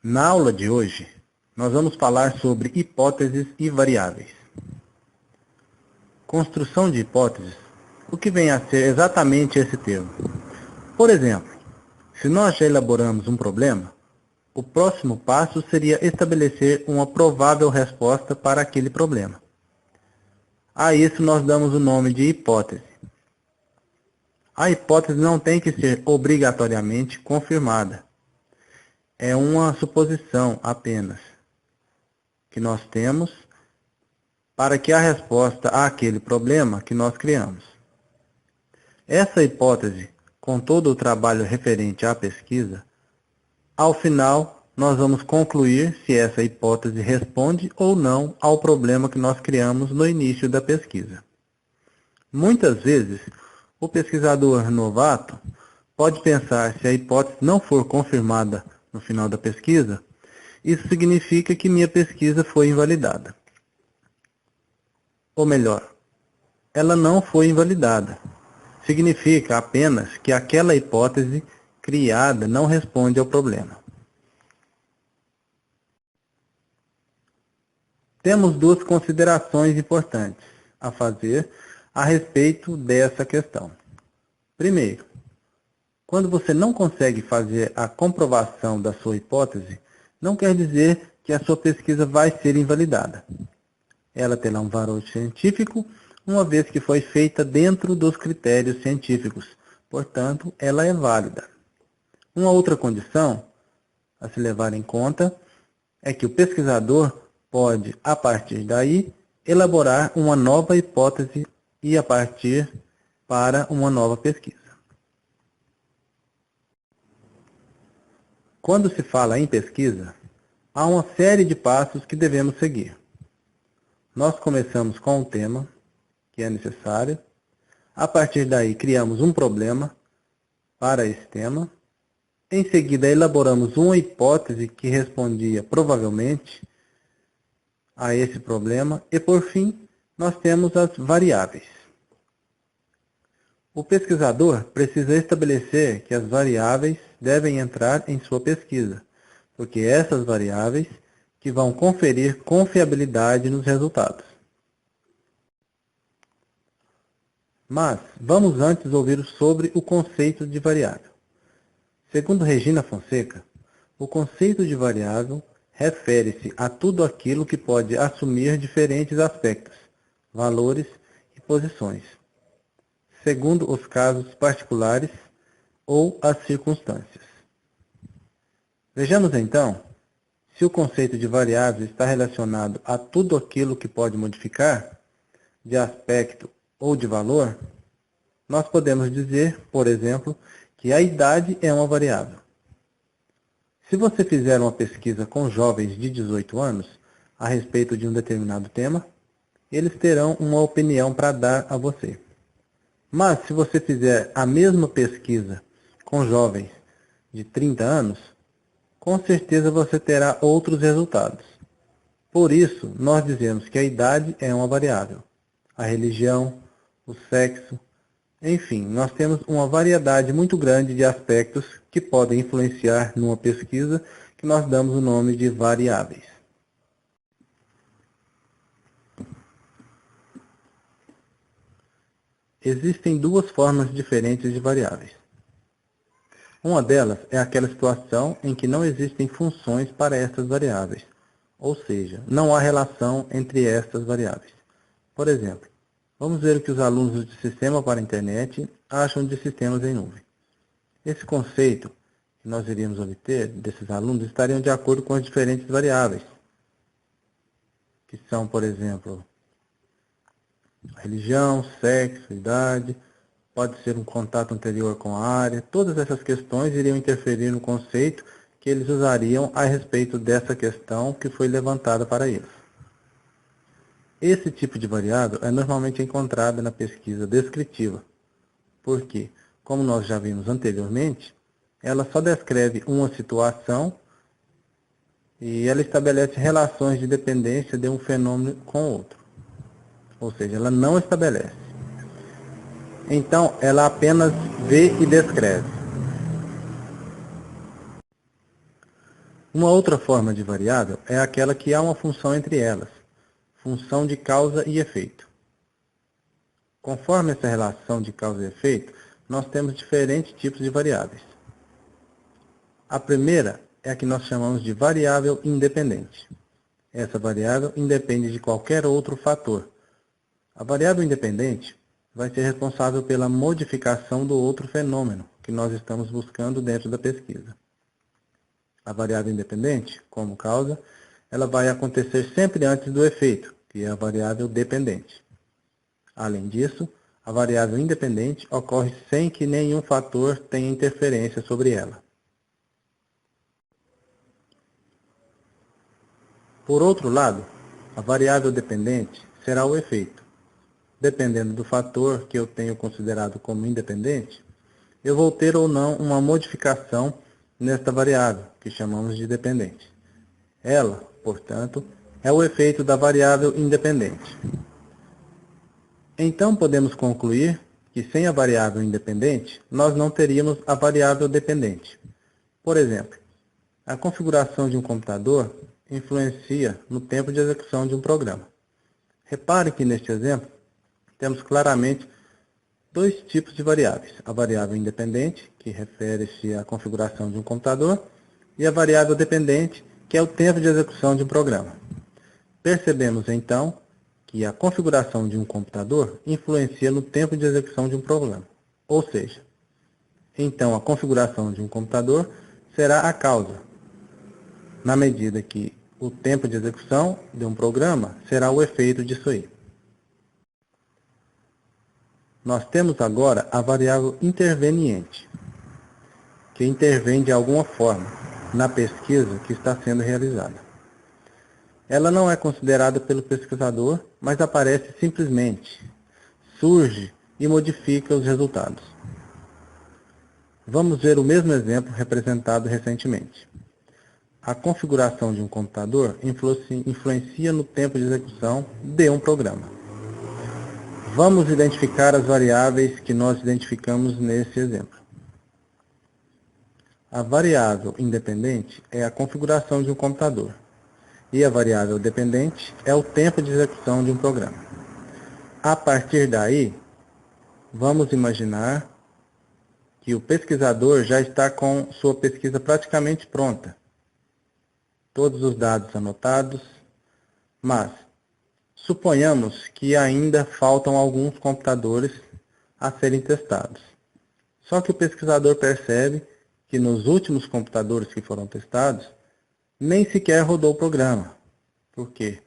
Na aula de hoje, nós vamos falar sobre hipóteses e variáveis. Construção de hipóteses, o que vem a ser exatamente esse termo. Por exemplo, se nós já elaboramos um problema, o próximo passo seria estabelecer uma provável resposta para aquele problema. A isso nós damos o nome de hipótese. A hipótese não tem que ser obrigatoriamente confirmada. É uma suposição apenas que nós temos para que a resposta àquele problema que nós criamos. Essa hipótese, com todo o trabalho referente à pesquisa, ao final nós vamos concluir se essa hipótese responde ou não ao problema que nós criamos no início da pesquisa. Muitas vezes, o pesquisador novato pode pensar se a hipótese não for confirmada no final da pesquisa, isso significa que minha pesquisa foi invalidada. Ou melhor, ela não foi invalidada. Significa apenas que aquela hipótese criada não responde ao problema. Temos duas considerações importantes a fazer a respeito dessa questão. Primeiro, quando você não consegue fazer a comprovação da sua hipótese, não quer dizer que a sua pesquisa vai ser invalidada. Ela terá um valor científico, uma vez que foi feita dentro dos critérios científicos. Portanto, ela é válida. Uma outra condição a se levar em conta é que o pesquisador pode, a partir daí, elaborar uma nova hipótese e a partir para uma nova pesquisa. Quando se fala em pesquisa, há uma série de passos que devemos seguir. Nós começamos com um tema que é necessário. A partir daí, criamos um problema para esse tema. Em seguida, elaboramos uma hipótese que respondia provavelmente a esse problema. E, por fim, nós temos as variáveis. O pesquisador precisa estabelecer que as variáveis devem entrar em sua pesquisa, porque essas variáveis que vão conferir confiabilidade nos resultados. Mas vamos antes ouvir sobre o conceito de variável. Segundo Regina Fonseca, o conceito de variável refere-se a tudo aquilo que pode assumir diferentes aspectos, valores e posições, segundo os casos particulares ou as circunstâncias. Vejamos então se o conceito de variável está relacionado a tudo aquilo que pode modificar, de aspecto ou de valor. Nós podemos dizer, por exemplo, que a idade é uma variável. Se você fizer uma pesquisa com jovens de 18 anos a respeito de um determinado tema, eles terão uma opinião para dar a você. Mas se você fizer a mesma pesquisa com jovens de 30 anos, com certeza você terá outros resultados. Por isso, nós dizemos que a idade é uma variável. A religião, o sexo, enfim, nós temos uma variedade muito grande de aspectos que podem influenciar numa pesquisa que nós damos o nome de variáveis. Existem duas formas diferentes de variáveis. Uma delas é aquela situação em que não existem funções para estas variáveis, ou seja, não há relação entre estas variáveis. Por exemplo, vamos ver o que os alunos de Sistema para a Internet acham de sistemas em nuvem. Esse conceito que nós iríamos obter desses alunos estariam de acordo com as diferentes variáveis, que são, por exemplo, religião, sexo, idade, pode ser um contato anterior com a área. Todas essas questões iriam interferir no conceito que eles usariam a respeito dessa questão que foi levantada para eles. Esse tipo de variável é normalmente encontrada na pesquisa descritiva, porque, como nós já vimos anteriormente, ela só descreve uma situação e ela estabelece relações de dependência de um fenômeno com outro. Ou seja, ela não estabelece. Então, ela apenas vê e descreve. Uma outra forma de variável é aquela que há uma função entre elas, função de causa e efeito. Conforme essa relação de causa e efeito, nós temos diferentes tipos de variáveis. A primeira é a que nós chamamos de variável independente. Essa variável independe de qualquer outro fator. A variável independente vai ser responsável pela modificação do outro fenômeno que nós estamos buscando dentro da pesquisa. A variável independente, como causa, ela vai acontecer sempre antes do efeito, que é a variável dependente. Além disso, a variável independente ocorre sem que nenhum fator tenha interferência sobre ela. Por outro lado, a variável dependente será o efeito. Dependendo do fator que eu tenho considerado como independente, eu vou ter ou não uma modificação nesta variável, que chamamos de dependente. Ela, portanto, é o efeito da variável independente. Então, podemos concluir que sem a variável independente, nós não teríamos a variável dependente. Por exemplo, a configuração de um computador influencia no tempo de execução de um programa. Repare que neste exemplo, temos claramente dois tipos de variáveis. A variável independente, que refere-se à configuração de um computador, e a variável dependente, que é o tempo de execução de um programa. Percebemos, então, que a configuração de um computador influencia no tempo de execução de um programa. Ou seja, então a configuração de um computador será a causa, na medida que o tempo de execução de um programa será o efeito disso aí. Nós temos agora a variável interveniente, que intervém de alguma forma na pesquisa que está sendo realizada. Ela não é considerada pelo pesquisador, mas aparece simplesmente, surge e modifica os resultados. Vamos ver o mesmo exemplo representado recentemente. A configuração de um computador influencia no tempo de execução de um programa. Vamos identificar as variáveis que nós identificamos nesse exemplo. A variável independente é a configuração de um computador. E a variável dependente é o tempo de execução de um programa. A partir daí, vamos imaginar que o pesquisador já está com sua pesquisa praticamente pronta. Todos os dados anotados, mas suponhamos que ainda faltam alguns computadores a serem testados. Só que o pesquisador percebe que nos últimos computadores que foram testados, nem sequer rodou o programa. Por quê?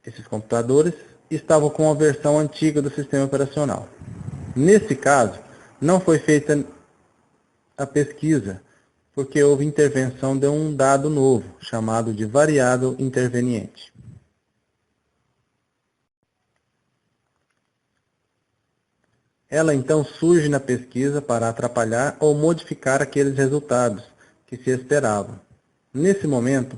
Esses computadores estavam com a versão antiga do sistema operacional. Nesse caso, não foi feita a pesquisa, porque houve intervenção de um dado novo, chamado de variável interveniente. Ela então surge na pesquisa para atrapalhar ou modificar aqueles resultados que se esperavam. Nesse momento,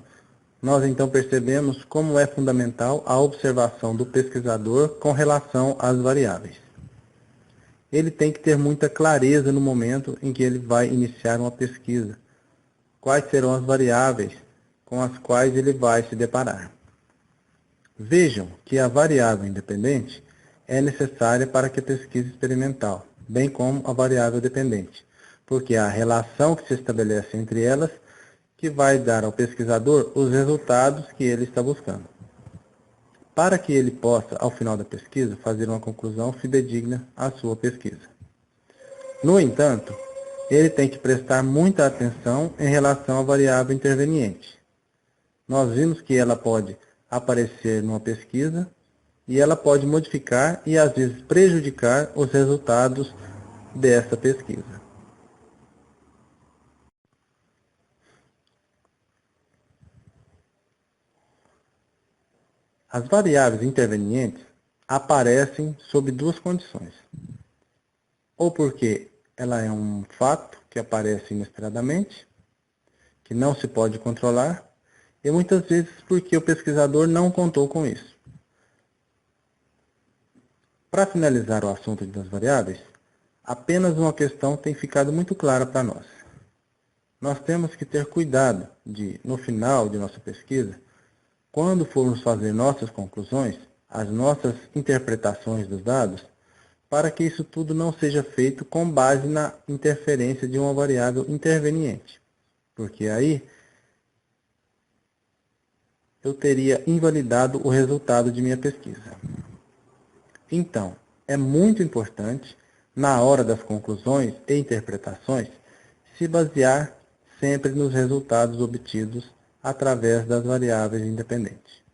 nós então percebemos como é fundamental a observação do pesquisador com relação às variáveis. Ele tem que ter muita clareza no momento em que ele vai iniciar uma pesquisa. Quais serão as variáveis com as quais ele vai se deparar. Vejam que a variável independente é necessária para que a pesquisa experimental, bem como a variável dependente, porque é a relação que se estabelece entre elas que vai dar ao pesquisador os resultados que ele está buscando, para que ele possa, ao final da pesquisa, fazer uma conclusão fidedigna à sua pesquisa. No entanto, ele tem que prestar muita atenção em relação à variável interveniente. Nós vimos que ela pode aparecer numa pesquisa e ela pode modificar e às vezes prejudicar os resultados dessa pesquisa. As variáveis intervenientes aparecem sob duas condições. Ou porque ela é um fato que aparece inesperadamente, que não se pode controlar, e muitas vezes porque o pesquisador não contou com isso. Para finalizar o assunto das variáveis, apenas uma questão tem ficado muito clara para nós. nós temos que ter cuidado de, no final de nossa pesquisa, quando formos fazer nossas conclusões, as nossas interpretações dos dados, para que isso tudo não seja feito com base na interferência de uma variável interveniente, porque aí eu teria invalidado o resultado de minha pesquisa. Então, é muito importante, na hora das conclusões e interpretações, se basear sempre nos resultados obtidos através das variáveis independentes.